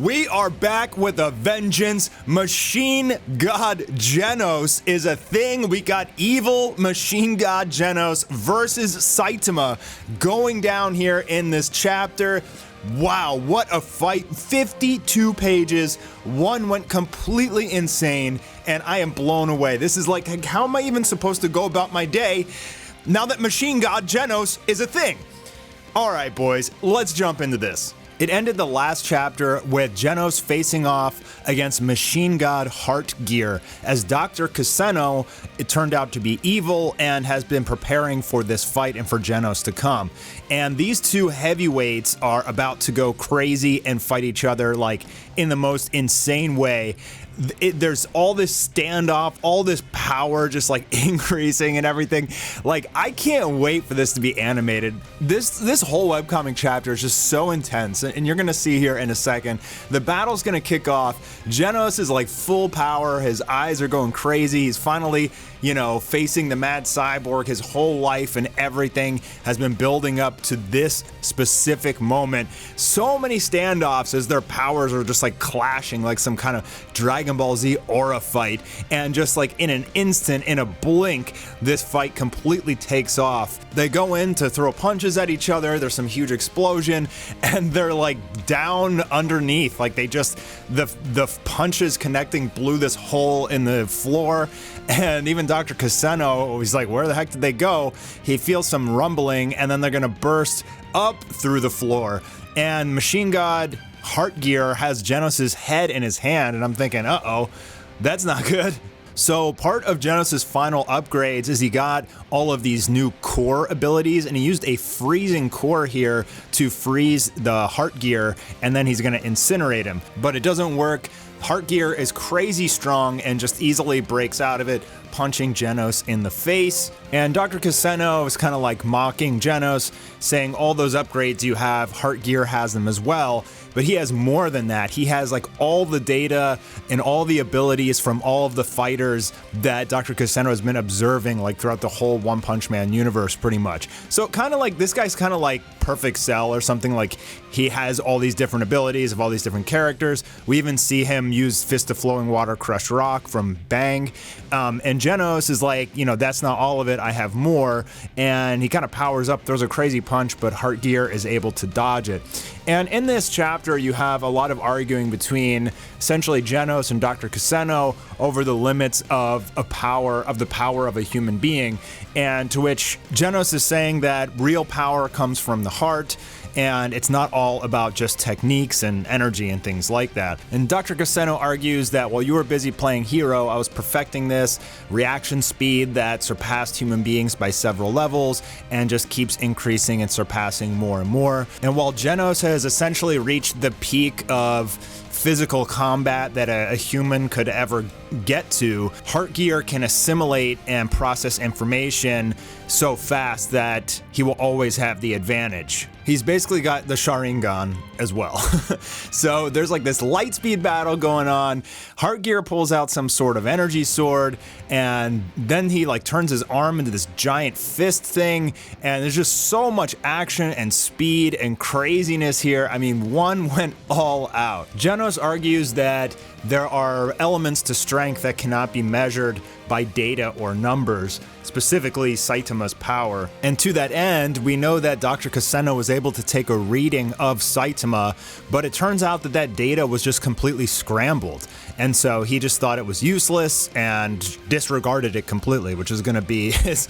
We are back with a vengeance. Machine God Genos is a thing. We got evil Machine God Genos versus Saitama going down here in this chapter. Wow, what a fight. 52 pages. One went completely insane, and I am blown away. This is like, how am I even supposed to go about my day now that Machine God Genos is a thing? All right, boys, let's jump into this. It ended the last chapter with Genos facing off against Machine God Heartgear, as Dr. Kuseno, it turned out to be evil and has been preparing for this fight and for Genos to come. And these two heavyweights are about to go crazy and fight each other like in the most insane way. There's all this standoff, all this power just like increasing and everything. Like, I can't wait for this to be animated. This whole webcomic chapter is just so intense, and you're gonna see here in a second. The battle's gonna kick off. Genos is like full power. His eyes are going crazy. He's finally, you know, facing the mad cyborg. His whole life and everything has been building up to this specific moment. So many standoffs as their powers are just like clashing like some kind of Dragon Ball Z aura fight, and just like in an instant, in a blink, this fight completely takes off. They go in to throw punches at each other. There's some huge explosion, and they're like down underneath. Like they just, the punches connecting blew this hole in the floor. And even Dr. Kuseno, he's like, where the heck did they go? He feels some rumbling, and then they're gonna burst up through the floor. And Machine God Heartgear has Genos' head in his hand, and I'm thinking, uh-oh, that's not good. So part of Genos' final upgrades is he got all of these new core abilities, and he used a freezing core here to freeze the Heartgear, and then he's gonna incinerate him. But it doesn't work. Heartgear is crazy strong and just easily breaks out of it, punching Genos in the face. And Dr. Kuseno is kind of like mocking Genos, saying all those upgrades you have, Heartgear has them as well. But he has more than that. He has like all the data and all the abilities from all of the fighters that Dr. Kuseno has been observing like throughout the whole One Punch Man universe pretty much. So kind of like, this guy's kind of like Perfect Cell or something. Like, he has all these different abilities of all these different characters. We even see him use Fist of Flowing Water Crush Rock from Bang. And Genos is like, you know, that's not all of it, I have more. And he kind of powers up, throws a crazy punch, but Heartgear is able to dodge it. And in this chapter, you have a lot of arguing between essentially Genos and Dr. Kuseno over the limits of the power of a human being, and to which Genos is saying that real power comes from the heart, and it's not all about just techniques and energy and things like that. And Dr. Kuseno argues that while you were busy playing hero, I was perfecting this reaction speed that surpassed human beings by several levels and just keeps increasing and surpassing more and more. And while Genos has essentially reached the peak of physical combat that a human could ever get to, Heartgear can assimilate and process information so fast that he will always have the advantage. He's basically got the Sharingan as well. So there's like this light speed battle going on. Heartgear pulls out some sort of energy sword, and then he like turns his arm into this giant fist thing, and there's just so much action and speed and craziness here. I mean, one went all out. Genos argues that there are elements to strength that cannot be measured by data or numbers, specifically Saitama's power. And to that end, we know that Dr. Kuseno was able to take a reading of Saitama, but it turns out that that data was just completely scrambled. And so he just thought it was useless and disregarded it completely, which is gonna be his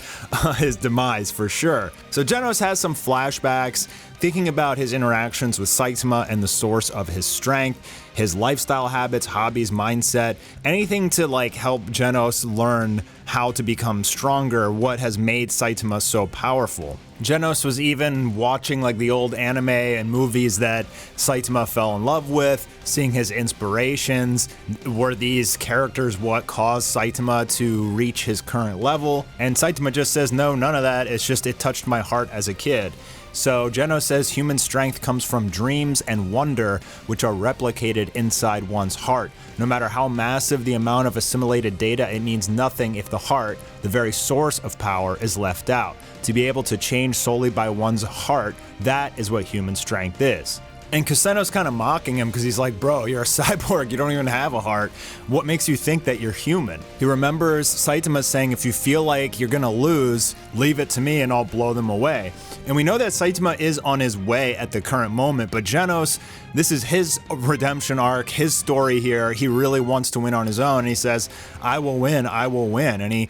demise for sure. So Genos has some flashbacks, thinking about his interactions with Saitama and the source of his strength, his lifestyle habits, hobbies, mindset, anything to like help Genos learn how to become stronger, what has made Saitama so powerful. Genos was even watching like the old anime and movies that Saitama fell in love with, seeing his inspirations. Were these characters what caused Saitama to reach his current level? And Saitama just says, no, none of that. It's just, it touched my heart as a kid. So Genos says human strength comes from dreams and wonder, which are replicated inside one's heart. No matter how massive the amount of assimilated data, it means nothing if the heart, the very source of power, is left out. To be able to change solely by one's heart, that is what human strength is. And Kuseno's kind of mocking him because he's like, bro, you're a cyborg, you don't even have a heart. What makes you think that you're human? He remembers Saitama saying, if you feel like you're gonna lose, leave it to me and I'll blow them away. And we know that Saitama is on his way at the current moment, but Genos, this is his redemption arc, his story here. He really wants to win on his own. And he says, I will win, I will win. And he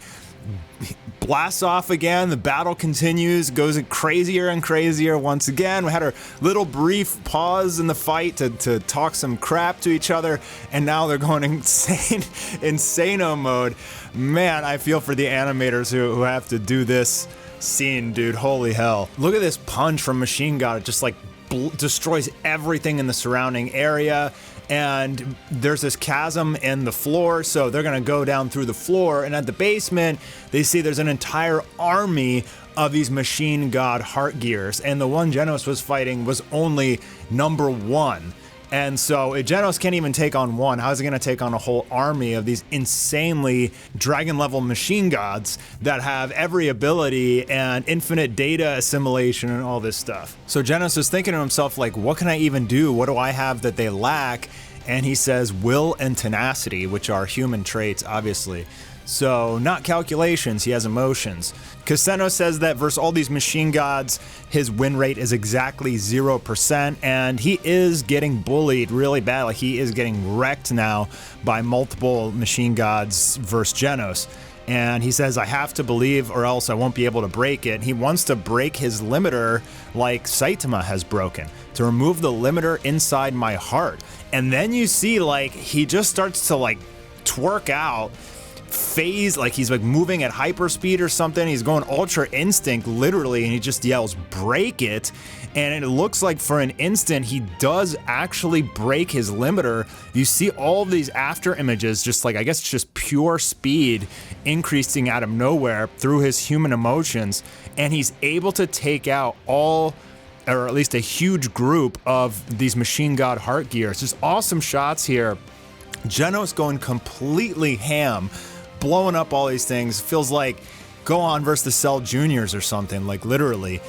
blasts off again. The battle continues, goes crazier and crazier once again. We had our little brief pause in the fight to talk some crap to each other, and now they're going insano mode. Man, I feel for the animators who have to do this scene, dude. Holy hell. Look at this punch from Machine God. It just like destroys everything in the surrounding area. And there's this chasm in the floor, so they're gonna go down through the floor, and at the basement, they see there's an entire army of these Machine God Heart Gears, and the one Genos was fighting was only number 1. And so Genos can't even take on one. How is he gonna take on a whole army of these insanely dragon level machine gods that have every ability and infinite data assimilation and all this stuff? So Genos is thinking to himself, like, what can I even do? What do I have that they lack? And he says will and tenacity, which are human traits, obviously. So not calculations, he has emotions. Kuseno says that versus all these machine gods, his win rate is exactly 0%, and he is getting bullied really bad. Like, he is getting wrecked now by multiple machine gods versus Genos. And he says, I have to believe or else I won't be able to break it. He wants to break his limiter like Saitama has broken, to remove the limiter inside my heart. And then you see, like, he just starts to, like, twerk out, phase, like he's like moving at hyperspeed or something. He's going ultra instinct literally, and he just yells break it, and it looks like for an instant he does actually break his limiter. You see all of these after images, just like, I guess it's just pure speed increasing out of nowhere through his human emotions, and he's able to take out all, or at least a huge group of these machine god heart gears. Just awesome shots here. Genos going completely ham, blowing up all these things. Feels like Gohan versus the Cell Juniors or something, like literally.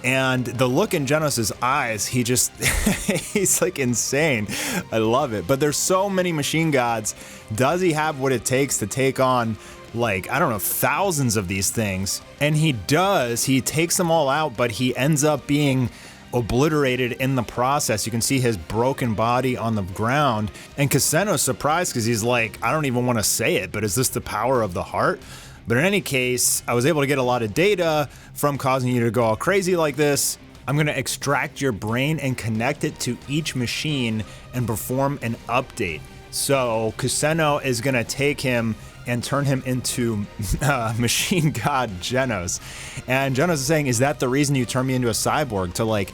And the look in Genos' eyes, he just, he's like insane. I love it. But there's so many machine gods. Does he have what it takes to take on, like, I don't know, thousands of these things? And he does. He takes them all out, but he ends up being obliterated in the process. You can see his broken body on the ground, and Kuseno's surprised because he's like, I don't even want to say it, but is this the power of the heart? But in any case, I was able to get a lot of data from causing you to go all crazy like this. I'm going to extract your brain and connect it to each machine and perform an update. So Kuseno is going to take him and turn him into machine god Genos. And Genos is saying, is that the reason you turned me into a cyborg, to like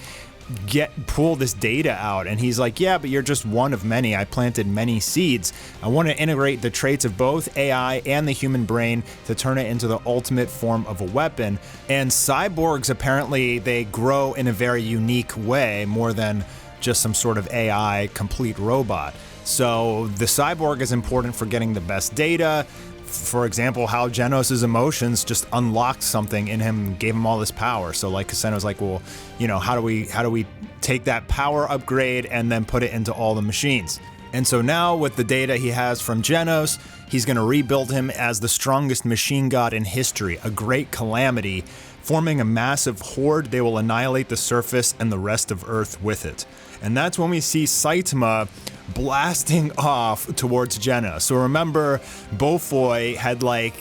pull this data out? And he's like, yeah, but you're just one of many. I planted many seeds. I want to integrate the traits of both AI and the human brain to turn it into the ultimate form of a weapon. And cyborgs, apparently, they grow in a very unique way, more than just some sort of AI complete robot. So the cyborg is important for getting the best data. For example, how Genos' emotions just unlocked something in him, gave him all this power. So like Kuseno's like, well, you know, how do we take that power upgrade and then put it into all the machines? And so now with the data he has from Genos, he's going to rebuild him as the strongest machine god in history, a great calamity. Forming a massive horde, they will annihilate the surface and the rest of Earth with it. And that's when we see Saitama blasting off towards Genos. So remember, Bofoi had like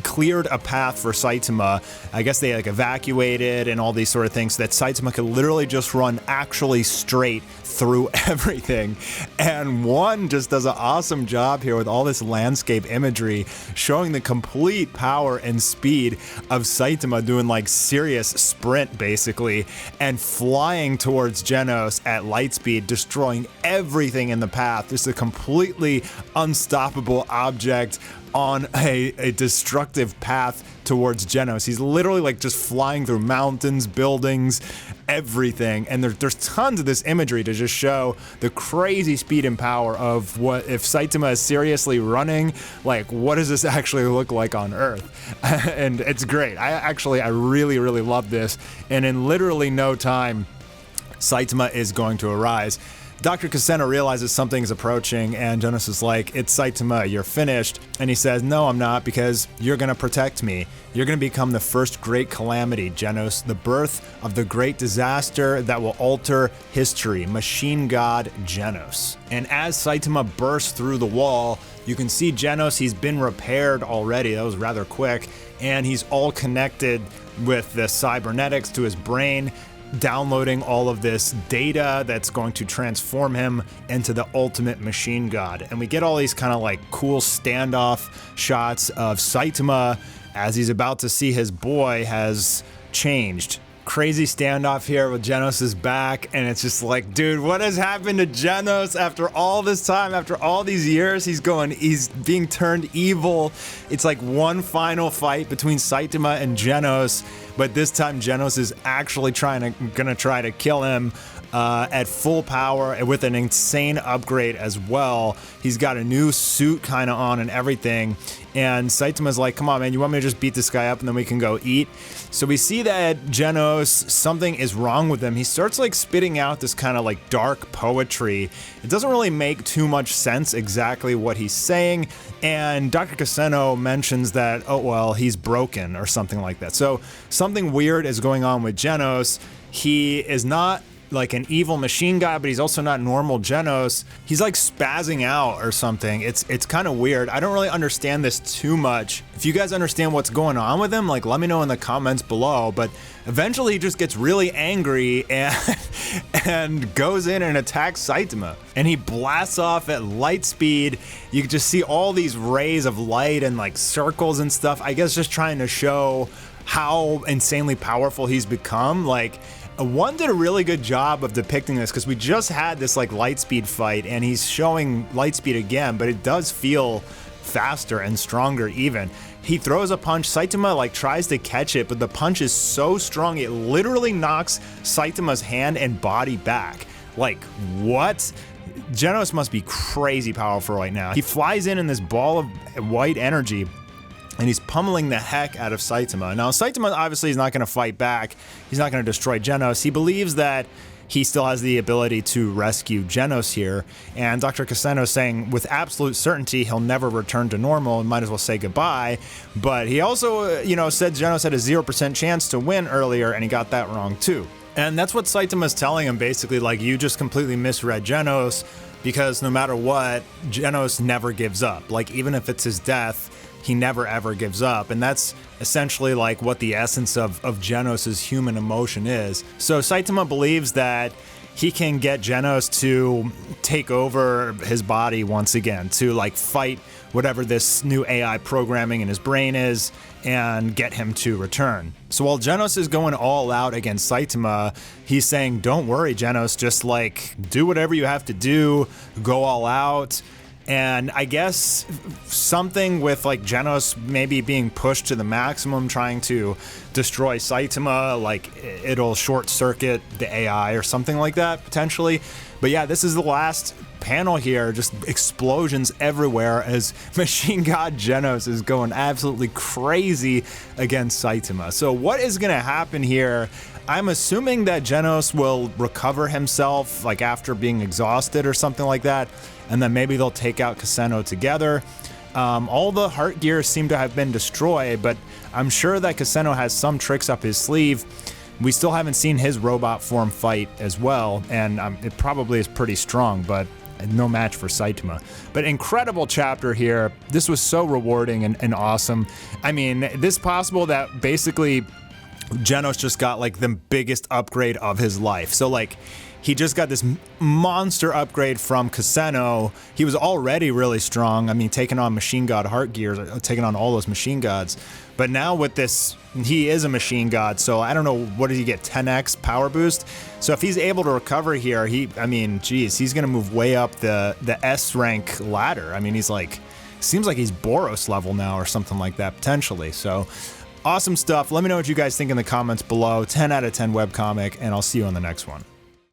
cleared a path for Saitama. I guess they like evacuated and all these sort of things, so that Saitama could literally just run actually straight through everything. And one just does an awesome job here with all this landscape imagery showing the complete power and speed of Saitama doing like serious sprint basically, and flying towards Genos at light speed, destroying everything in the path. Just a completely unstoppable object on a destructive path towards Genos. He's literally like just flying through mountains, buildings, everything. And there's tons of this imagery to just show the crazy speed and power of what, if Saitama is seriously running, like what does this actually look like on Earth? And it's great. I really, really love this. And in literally no time, Saitama is going to arise. Dr. Kuseno realizes something is approaching, and Genos is like, it's Saitama, you're finished. And he says, no, I'm not, because you're going to protect me. You're going to become the first great calamity, Genos, the birth of the great disaster that will alter history, Machine God Genos. And as Saitama bursts through the wall, you can see Genos, he's been repaired already. That was rather quick. And he's all connected with the cybernetics to his brain, downloading all of this data that's going to transform him into the ultimate machine god. And we get all these kind of like cool standoff shots of Saitama as he's about to see his boy has changed. Crazy standoff here with Genos' back, and it's just like, dude, what has happened to Genos after all this time, after all these years? He's being turned evil. It's like one final fight between Saitama and Genos, but this time Genos is actually gonna try to kill him at full power and with an insane upgrade as well. He's got a new suit kind of on and everything. And Saitama's like, come on, man, you want me to just beat this guy up and then we can go eat? So we see that Genos, something is wrong with him. He starts like spitting out this kind of like dark poetry. It doesn't really make too much sense exactly what he's saying. And Dr. Kuseno mentions that, oh, well, he's broken or something like that. So something weird is going on with Genos. He is not like an evil machine guy, but he's also not normal Genos. He's like spazzing out or something. It's kind of weird. I don't really understand this too much. If you guys understand what's going on with him, like let me know in the comments below. But eventually he just gets really angry and goes in and attacks Saitama. And he blasts off at light speed. You can just see all these rays of light and like circles and stuff. I guess just trying to show how insanely powerful he's become. Like, one did a really good job of depicting this because we just had this like Lightspeed fight and he's showing Lightspeed again, but it does feel faster and stronger even. He throws a punch, Saitama like tries to catch it, but the punch is so strong it literally knocks Saitama's hand and body back. Like, what? Genos must be crazy powerful right now. He flies in this ball of white energy, and he's pummeling the heck out of Saitama. Now, Saitama obviously is not going to fight back. He's not going to destroy Genos. He believes that he still has the ability to rescue Genos here. And Dr. Kuseno is saying with absolute certainty he'll never return to normal and might as well say goodbye. But he also, said Genos had a 0% chance to win earlier, and he got that wrong too. And that's what Saitama is telling him, basically, like, you just completely misread Genos, because no matter what, Genos never gives up. Like, even if it's his death, he never ever gives up. And that's essentially like what the essence of Genos' human emotion is. So Saitama believes that he can get Genos to take over his body once again, to like fight whatever this new AI programming in his brain is and get him to return. So while Genos is going all out against Saitama, he's saying, don't worry, Genos, just like do whatever you have to do, go all out. And I guess something with like Genos maybe being pushed to the maximum, trying to destroy Saitama, like it'll short circuit the AI or something like that potentially. But yeah, this is the last panel here, just explosions everywhere as Machine God Genos is going absolutely crazy against Saitama. So what is going to happen here? I'm assuming that Genos will recover himself like after being exhausted or something like that, and then maybe they'll take out Kuseno together. All the heart gears seem to have been destroyed, but I'm sure that Kuseno has some tricks up his sleeve. We still haven't seen his robot form fight as well, and it probably is pretty strong, but no match for Saitama. But incredible chapter here. This was so rewarding and awesome. I mean, this possible that basically Genos just got like the biggest upgrade of his life. So like he just got this monster upgrade from Kuseno. He was already really strong. I mean, taking on Machine God Heart Gears, taking on all those Machine Gods. But now with this, he is a Machine God. So I don't know, what did he get, 10x power boost? So if he's able to recover here, geez, he's going to move way up the S rank ladder. I mean, he's like, seems like he's Boros level now or something like that potentially. So awesome stuff. Let me know what you guys think in the comments below. 10 out of 10 webcomic, and I'll see you on the next one.